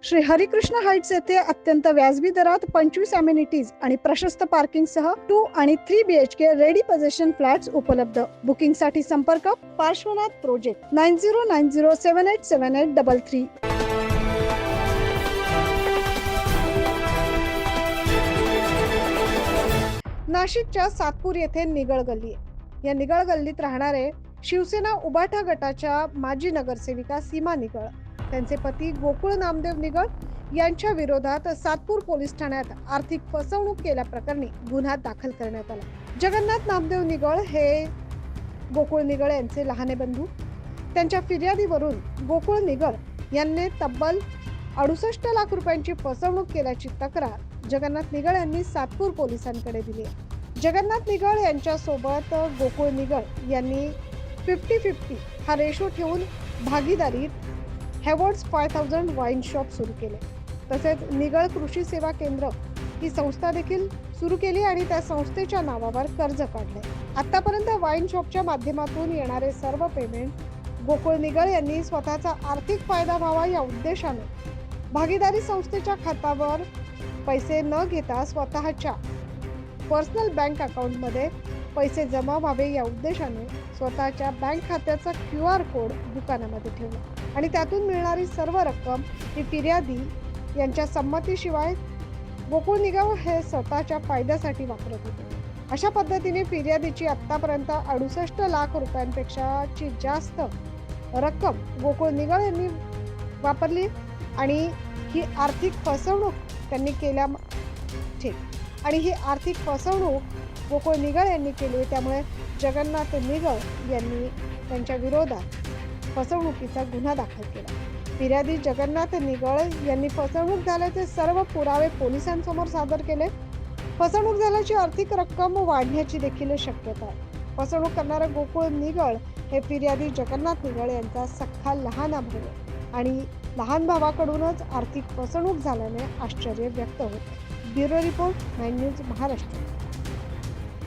Shri Harikrishna Heights येथे अत्यंत व्याजबी दरात 25 अमेनिटीज आणि प्रशस्त पार्किंग सह 2 आणि 3 BHK रेडी पोझिशन फ्लॅट्स उपलब्ध. बुकिंग साठी संपर्क पार्श्वनाथ प्रोजेक्ट 9090787833. नाशिकच्या सातपूर येथे निगळ गल्ली. या निगळ गल्लीत राहणारे शिवसेना उबाठा गटाच्या माजी नगरसेविका सीमा निगळ, त्यांचे पती गोकुळ नामदेव निगळ यांच्या विरोधात सातपूर पोलीस ठाण्यात आर्थिक फसवणूक केल्याप्रकरणी गुन्हा दाखल करण्यात आला. जगन्नाथ नामदेव निगळ हे गोकुळ निगळ यांचे लहाने बंधू. त्यांच्या फिर्यादीवरून गोकुळ निगळ यांनी तब्बल 68 लाख रुपयांची फसवणूक केल्याची तक्रार जगन्नाथ निगळ यांनी सातपूर पोलिसांकडे दिली आहे. जगन्नाथ निगळ यांच्या सोबत गोकुळ निगळ यांनी 50-50 हा रेशो ठेवून भागीदारीत हॅवर्ड्स 5000 वाईन शॉप सुरू केले. तसेच निगळ कृषी सेवा केंद्र ही संस्था देखील सुरू केली आणि त्या संस्थेच्या नावावर कर्ज काढले. आतापर्यंत वाईन शॉपच्या माध्यमातून येणारे सर्व पेमेंट गोकुळ निगळ यांनी स्वतःचा आर्थिक फायदा व्हावा या उद्देशाने भागीदारी संस्थेच्या खात्यावर पैसे न घेता स्वतःच्या पर्सनल बँक अकाउंटमध्ये पैसे जमा व्हावे या उद्देशाने स्वतःच्या बँक खात्याचा QR कोड दुकानामध्ये ठेवला आणि त्यातून मिळणारी सर्व रक्कम ही फिर्यादी यांच्या संमतीशिवाय गोकुळ निगळ हे स्वतःच्या फायद्यासाठी वापरत होते. अशा पद्धतीने फिर्यादीची आतापर्यंत 68 लाख रुपयांपेक्षाची जास्त रक्कम गोकुळ निगळ यांनी वापरली आणि ही आर्थिक फसवणूक त्यांनी केल्या आणि ही आर्थिक फसवणूक गोकुळ निगळ यांनी केली. त्यामुळे जगन्नाथ निगळ यांनी त्यांच्या विरोधात फसवणुकीचा गुन्हा दाखल केला. फिर्यादी जगन्नाथ निगळ यांनी फसवणूक झाल्याचे सर्व पुरावे पोलिसांसमोर सादर केले. फसवणूक झाल्याची आर्थिक रक्कम वाढण्याची देखील शक्यता आहे. फसवणूक करणारा गोकुळ निगळ हे फिर्यादी जगन्नाथ निगळ यांचा सख्खा लहान भाऊ आणि लहान भावाकडूनच आर्थिक फसवणूक झाल्याने आश्चर्य व्यक्त होते. Bureau report 9 news Maharashtra.